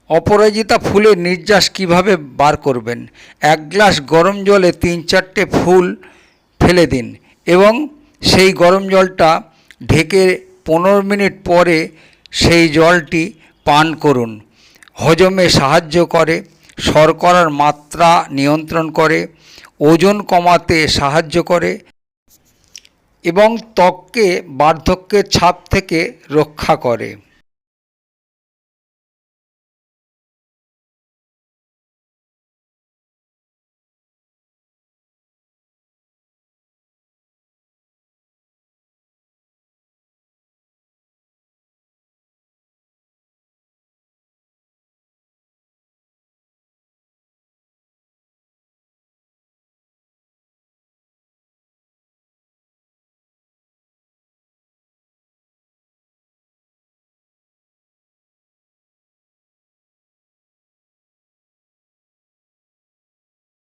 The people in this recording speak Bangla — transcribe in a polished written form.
অপরাজিতা ফুলের নির্যাস কিভাবে বার করবেন? 1 গ্লাস গরম জলে 3-4টে ফুল ফেলে দিন এবং সেই গরম জলটা ঢেকে 15 মিনিট পরে সেই জলটি পান করুন। হজমে সাহায্য করে, শর্করার মাত্রা নিয়ন্ত্রণ করে, ওজন কমাতে সাহায্য করে এবং ত্বককে বার্ধক্যের ছাপ থেকে রক্ষা করে।